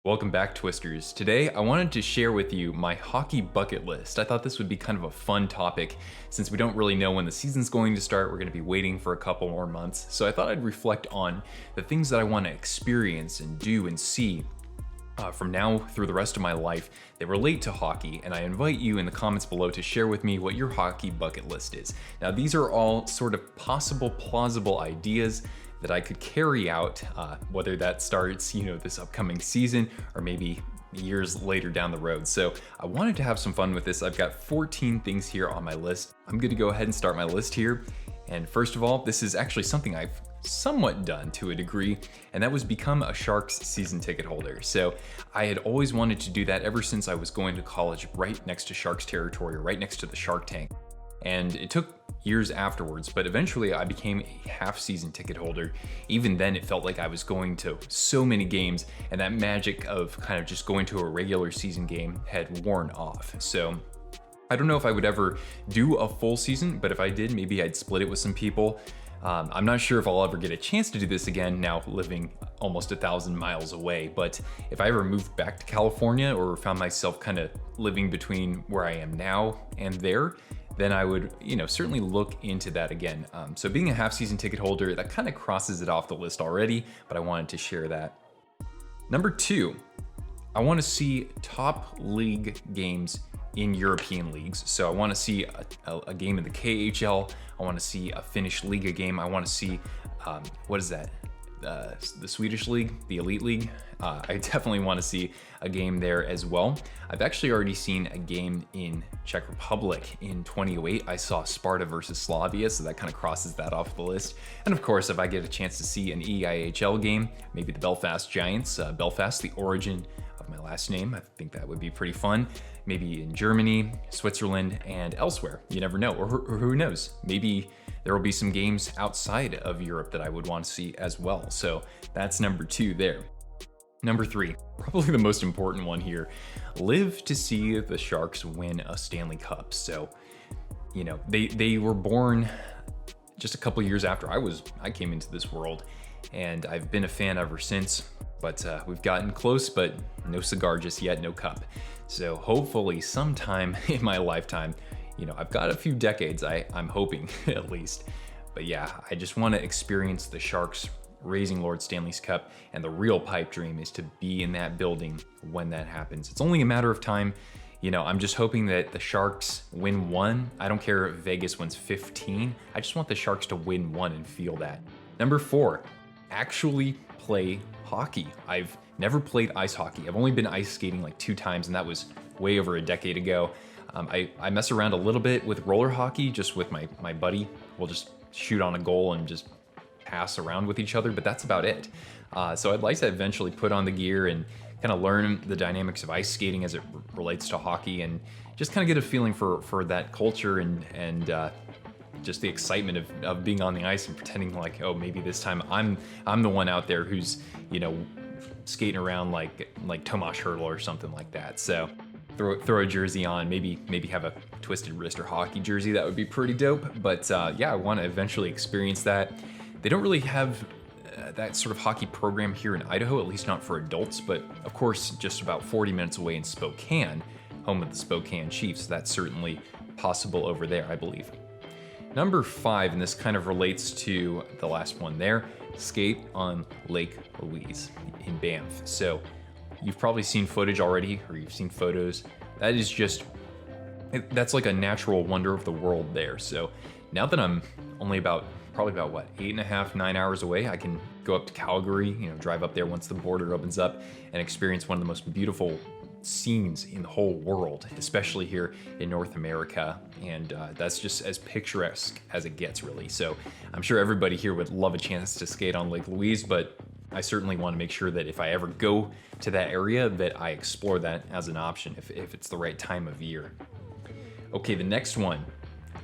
Welcome back, Twisters. Today, I wanted to share with you my hockey bucket list. I thought this would be kind of a fun topic since we don't really know when the season's going to start. We're going to be waiting for a couple more months. So I thought I'd reflect on the things that I want to experience and do and see from now through the rest of my life that relate to hockey. And I invite you in the comments below to share with me what your hockey bucket list is. Now, these are all sort of possible, plausible ideas that I could carry out, whether that starts, this upcoming season or maybe years later down the road. So I wanted to have some fun with this. I've got 14 things here on my list. I'm going to go ahead and start my list here. And first of all, this is actually something I've somewhat done to a degree, and that was become a Sharks season ticket holder. So I had always wanted to do that ever since I was going to college right next to Sharks territory, or right next to the Shark Tank. And it took years afterwards, but eventually I became a half-season ticket holder. Even then, it felt like I was going to so many games, and that magic of kind of just going to a regular season game had worn off. So I don't know if I would ever do a full season, but if I did, maybe I'd split it with some people. I'm not sure if I'll ever get a chance to do this again now living almost 1,000 miles away, but if I ever moved back to California or found myself kind of living between where I am now and there, then I would, certainly look into that again. So being a half-season ticket holder, that kind of crosses it off the list already, but I wanted to share that. Number 2, I want to see top league games in European leagues. So I want to see a game in the KHL. I want to see a Finnish Liga game. I want to see, what is that? The Swedish League, the Elite League. I definitely want to see a game there as well. I've actually already seen a game in Czech Republic in 2008. I saw Sparta versus Slavia, so that kind of crosses that off the list. And of course, if I get a chance to see an EIHL game, maybe the Belfast Giants, Belfast, the origin of my last name, I think that would be pretty fun. Maybe in Germany, Switzerland, and elsewhere. You never know, or who knows? Maybe there will be some games outside of Europe that I would want to see as well. So that's number 2 there. Number 3, probably the most important one here, live to see the Sharks win a Stanley Cup. So, they were born just a couple years after I came into this world, and I've been a fan ever since. But we've gotten close, but no cigar just yet, no cup. So hopefully sometime in my lifetime, I've got a few decades, I'm hoping at least. But yeah, I just want to experience the Sharks raising Lord Stanley's Cup, and the real pipe dream is to be in that building when that happens. It's only a matter of time. I'm just hoping that the Sharks win 1. I don't care if Vegas wins 15. I just want the Sharks to win 1 and feel that. Number 4, actually play hockey. I've never played ice hockey. I've only been ice skating like 2 times, and that was way over a decade ago. I mess around a little bit with roller hockey, just with my buddy. We'll just shoot on a goal and just pass around with each other, but that's about it. So I'd like to eventually put on the gear and kind of learn the dynamics of ice skating as it relates to hockey, and just kind of get a feeling for that culture and just the excitement of being on the ice and pretending like, oh, maybe this time I'm the one out there who's, skating around like Tomas Hertl or something like that. So throw a jersey on, maybe have a twisted wrist or hockey jersey. That would be pretty dope. But yeah, I want to eventually experience that. They don't really have that sort of hockey program here in Idaho, at least not for adults, but of course, just about 40 minutes away in Spokane, home of the Spokane Chiefs, that's certainly possible over there, I believe. Number 5, and this kind of relates to the last one there, skate on Lake Louise in Banff. So you've probably seen footage already, or you've seen photos. That is that's like a natural wonder of the world there. So now that I'm only probably about 8.5, 9 hours away, I can go up to Calgary, drive up there once the border opens up and experience one of the most beautiful scenes in the whole world, especially here in North America. And that's just as picturesque as it gets, really. So I'm sure everybody here would love a chance to skate on Lake Louise, but I certainly want to make sure that if I ever go to that area, that I explore that as an option if it's the right time of year. Okay, the next one.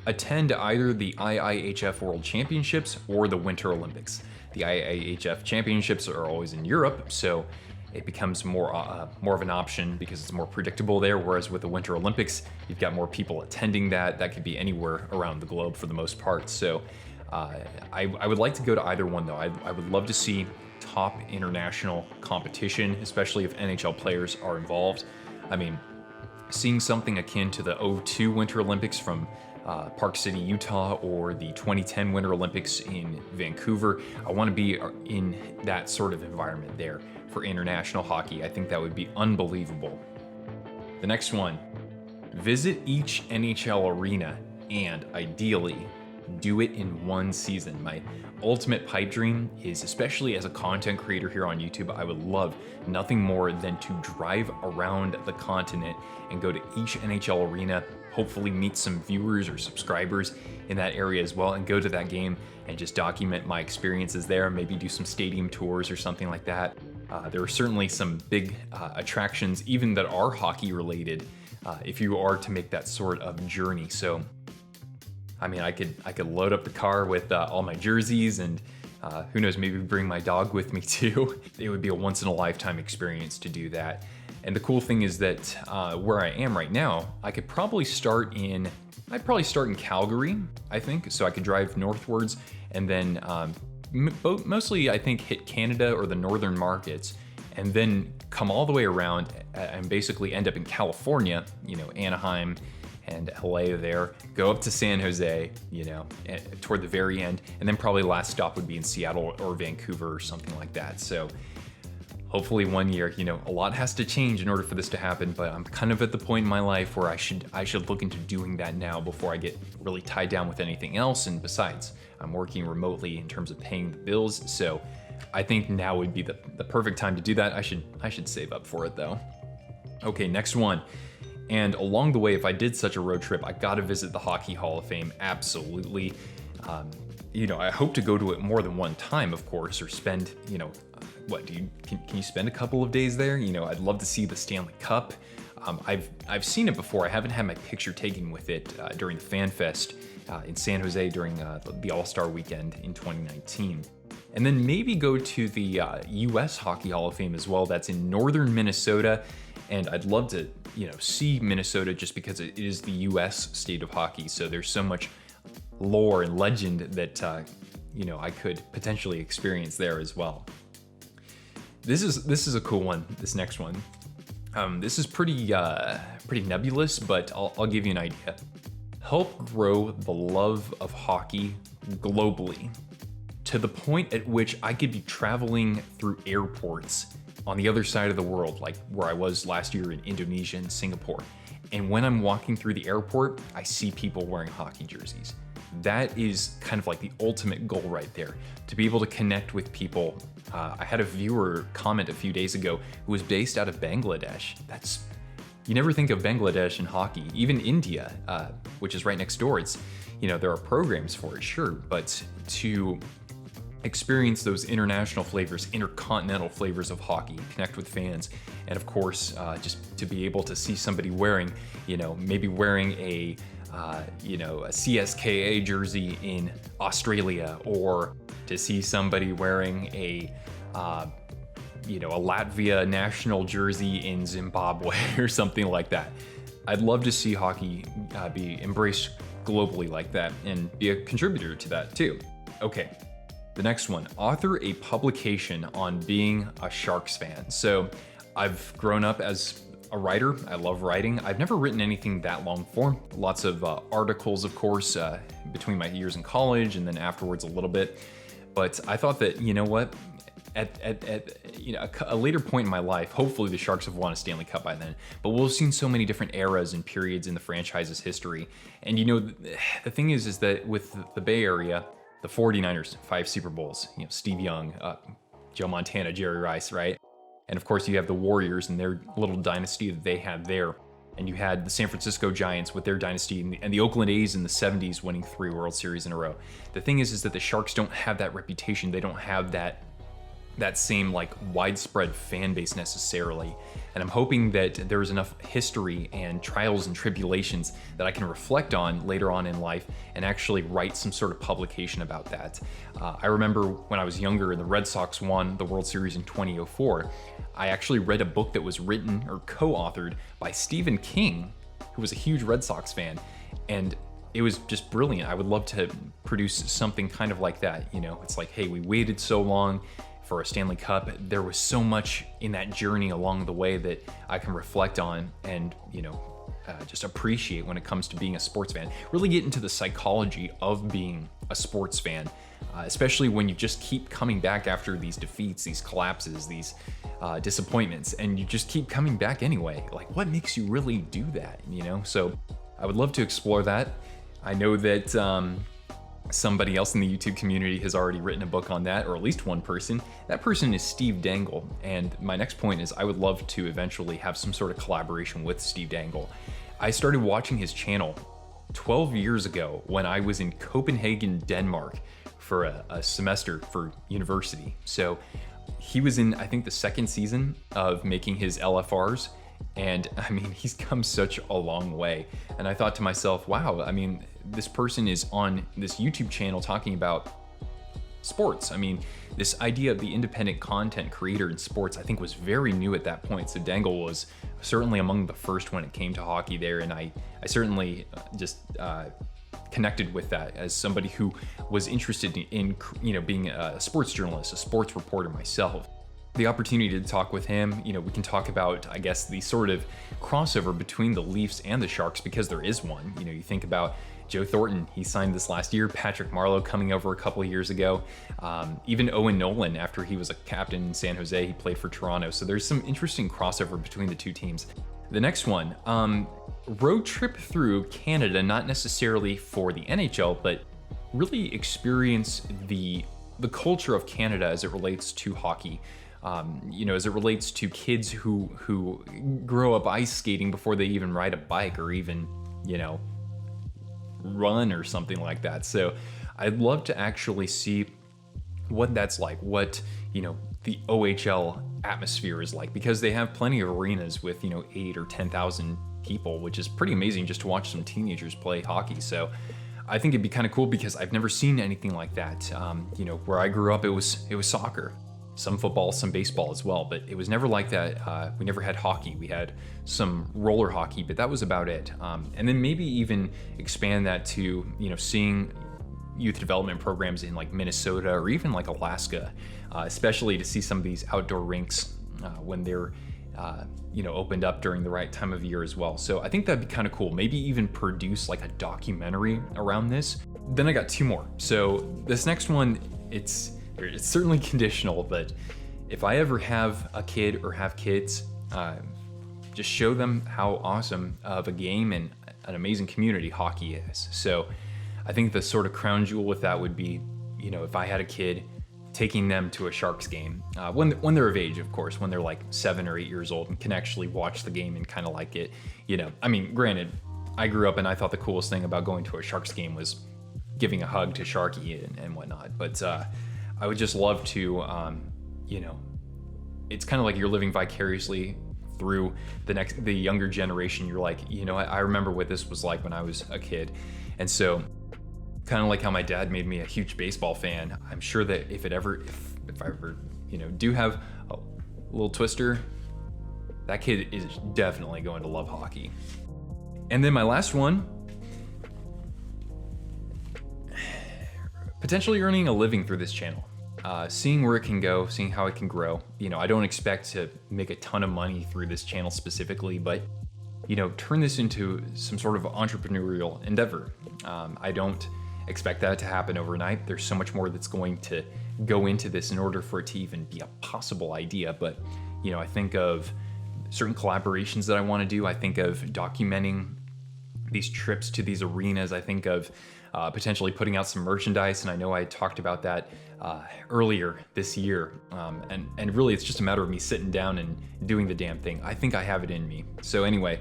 Attend either the IIHF World Championships or the Winter Olympics. The IIHF Championships are always in Europe, so it becomes more of an option because it's more predictable there, whereas with the Winter Olympics, you've got more people attending that. That could be anywhere around the globe for the most part. So I would like to go to either one, though. I would love to see top international competition, especially if NHL players are involved. I mean, seeing something akin to the '02 Winter Olympics from Park City, Utah, or the 2010 Winter Olympics in Vancouver, I want to be in that sort of environment there for international hockey. I think that would be unbelievable. The next one, visit each NHL arena and ideally do it in one season. My ultimate pipe dream is, especially as a content creator here on YouTube, I would love nothing more than to drive around the continent and go to each NHL arena, hopefully meet some viewers or subscribers in that area as well, and go to that game and just document my experiences there, maybe do some stadium tours or something like that. There are certainly some big attractions, even that are hockey related, if you are to make that sort of journey. So, I mean, I could load up the car with all my jerseys and who knows, maybe bring my dog with me too. It would be a once in a lifetime experience to do that. And the cool thing is that where I am right now, I'd probably start in Calgary, I think. So I could drive northwards and then mostly I think hit Canada or the northern markets, and then come all the way around and basically end up in California, Anaheim and LA there, go up to San Jose, toward the very end, and then probably last stop would be in Seattle or Vancouver or something like that. So hopefully one year, a lot has to change in order for this to happen, but I'm kind of at the point in my life where I should look into doing that now before I get really tied down with anything else. And besides, I'm working remotely in terms of paying the bills, so I think now would be the perfect time to do that. I should save up for it though. Okay, next one. And along the way, if I did such a road trip, I gotta visit the Hockey Hall of Fame, absolutely. I hope to go to it more than one time, of course, or spend, can you spend a couple of days there? I'd love to see the Stanley Cup. I've seen it before. I haven't had my picture taken with it during the Fan Fest in San Jose during the All-Star weekend in 2019. And then maybe go to the US Hockey Hall of Fame as well. That's in northern Minnesota. And I'd love to, see Minnesota just because it is the US state of hockey. So there's so much lore and legend that, I could potentially experience there as well. This is a cool one, this next one. This is pretty nebulous, but I'll give you an idea. Help grow the love of hockey globally to the point at which I could be traveling through airports on the other side of the world, like where I was last year in Indonesia and Singapore. And when I'm walking through the airport, I see people wearing hockey jerseys. That is kind of like the ultimate goal right there, to be able to connect with people. I had a viewer comment a few days ago who was based out of Bangladesh. You never think of Bangladesh and hockey, even India, which is right next door. It's, there are programs for it, sure, but to experience those international flavors, intercontinental flavors of hockey, connect with fans, and of course, just to be able to see somebody wearing, maybe wearing a CSKA jersey in Australia, or to see somebody wearing a Latvia national jersey in Zimbabwe or something like that. I'd love to see hockey be embraced globally like that and be a contributor to that too. Okay. The next one, author a publication on being a Sharks fan. So I've grown up as a writer. I love writing. I've never written anything that long form. Lots of articles, of course, between my years in college and then afterwards a little bit. But I thought that, at a later point in my life, hopefully the Sharks have won a Stanley Cup by then, but we'll have seen so many different eras and periods in the franchise's history. And the thing is that with the Bay Area, the 49ers, 5 Super Bowls, Steve Young, Joe Montana, Jerry Rice, right? And of course you have the Warriors and their little dynasty that they had there. And you had the San Francisco Giants with their dynasty and the Oakland A's in the 70s winning 3 World Series in a row. The thing is that the Sharks don't have that reputation. They don't have that same widespread fan base necessarily. And I'm hoping that there's enough history and trials and tribulations that I can reflect on later on in life and actually write some sort of publication about that. I remember when I was younger and the Red Sox won the World Series in 2004, I actually read a book that was written or co-authored by Stephen King, who was a huge Red Sox fan. And it was just brilliant. I would love to produce something kind of like that. It's like, hey, we waited so long for a Stanley Cup. There was so much in that journey along the way that I can reflect on and, just appreciate when it comes to being a sports fan. Really get into the psychology of being a sports fan, especially when you just keep coming back after these defeats, these collapses, these disappointments, and you just keep coming back anyway. Like, what makes you really do that, So I would love to explore that. I know that somebody else in the YouTube community has already written a book on that, or at least one person. That person is Steve Dangle. And my next point is I would love to eventually have some sort of collaboration with Steve Dangle. I started watching his channel 12 years ago when I was in Copenhagen, Denmark for a semester for university. So he was in, I think, the second season of making his LFRs. And I mean, he's come such a long way. And I thought to myself, wow, I mean, this person is on this YouTube channel talking about sports. I mean, this idea of the independent content creator in sports, I think, was very new at that point. So Dangle was certainly among the first when it came to hockey there. And I certainly just connected with that as somebody who was interested in being a sports journalist, a sports reporter myself. The opportunity to talk with him, we can talk about, I guess, the sort of crossover between the Leafs and the Sharks, because there is one. You think about Joe Thornton, he signed this last year, Patrick Marleau coming over a couple of years ago, even Owen Nolan, after he was a captain in San Jose, he played for Toronto. So there's some interesting crossover between the two teams. The next one, road trip through Canada, not necessarily for the NHL, but really experience the culture of Canada as it relates to hockey. As it relates to kids who grow up ice skating before they even ride a bike or even, run or something like that. So I'd love to actually see what that's like, what, the OHL atmosphere is like, because they have plenty of arenas with, 8 or 10,000 people, which is pretty amazing just to watch some teenagers play hockey. So I think it'd be kind of cool because I've never seen anything like that. Where I grew up, it was soccer. Some football, some baseball as well, but it was never like that. We never had hockey. We had some roller hockey, but that was about it. And then maybe even expand that to, seeing youth development programs in like Minnesota or even like Alaska, especially to see some of these outdoor rinks when they're, opened up during the right time of year as well. So I think that'd be kind of cool. Maybe even produce like a documentary around this. Then I got two more. So this next one, it's certainly conditional, but if I ever have a kid or have kids, just show them how awesome of a game and an amazing community hockey is. So I think the sort of crown jewel with that would be, if I had a kid, taking them to a Sharks game, when they're of age, of course, when they're like 7 or 8 years old and can actually watch the game and kind of like it. I mean, granted, I grew up and I thought the coolest thing about going to a Sharks game was giving a hug to Sharky and whatnot, but I would just love to, it's kind of like you're living vicariously through the younger generation. You're like, I remember what this was like when I was a kid. And so kind of like how my dad made me a huge baseball fan, I'm sure that if I ever, do have a little twister, that kid is definitely going to love hockey. And then my last one, potentially earning a living through this channel. Seeing where it can go, seeing how it can grow. I don't expect to make a ton of money through this channel specifically, but, turn this into some sort of entrepreneurial endeavor. I don't expect that to happen overnight. There's so much more that's going to go into this in order for it to even be a possible idea. But, I think of certain collaborations that I want to do. I think of documenting these trips to these arenas. I think of potentially putting out some merchandise, and I know I talked about that earlier this year, and really it's just a matter of me sitting down and doing the damn thing. I think I have it in me. So anyway,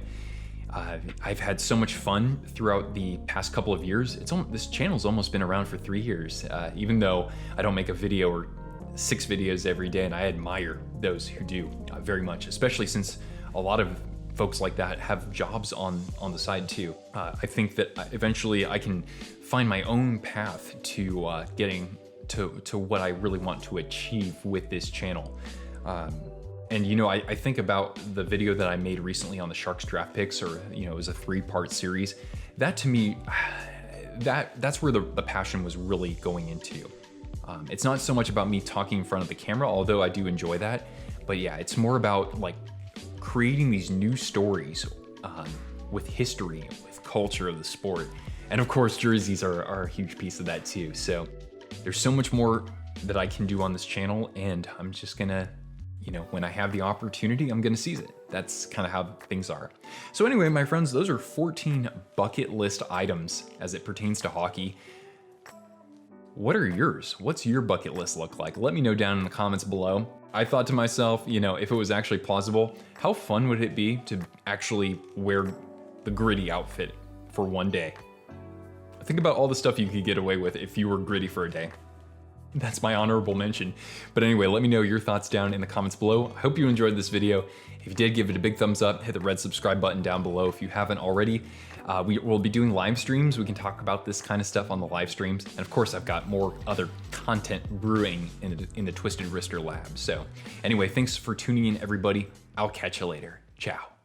I've had so much fun throughout the past couple of years. This channel's almost been around for 3 years, even though I don't make a video or 6 videos every day, and I admire those who do very much, especially since a lot of folks like that have jobs on the side too. I think that eventually I can find my own path to getting to what I really want to achieve with this channel. And I think about the video that I made recently on the Sharks draft picks, or it was a 3-part series. That to me, that's where the passion was really going into. It's not so much about me talking in front of the camera, although I do enjoy that. But yeah, it's more about like creating these new stories with history, with culture of the sport. And of course, jerseys are a huge piece of that too. So there's so much more that I can do on this channel, and I'm just gonna, when I have the opportunity, I'm gonna seize it. That's kind of how things are. So anyway, my friends, those are 14 bucket list items as it pertains to hockey. What are yours? What's your bucket list look like? Let me know down in the comments below. I thought to myself, if it was actually plausible, how fun would it be to actually wear the gritty outfit for one day? Think about all the stuff you could get away with if you were gritty for a day. That's my honorable mention. But anyway, let me know your thoughts down in the comments below. I hope you enjoyed this video. If you did, give it a big thumbs up, hit the red subscribe button down below if you haven't already. We will be doing live streams. We can talk about this kind of stuff on the live streams. And of course, I've got more other content brewing in the Twisted Wrister lab. So anyway, thanks for tuning in, everybody. I'll catch you later. Ciao.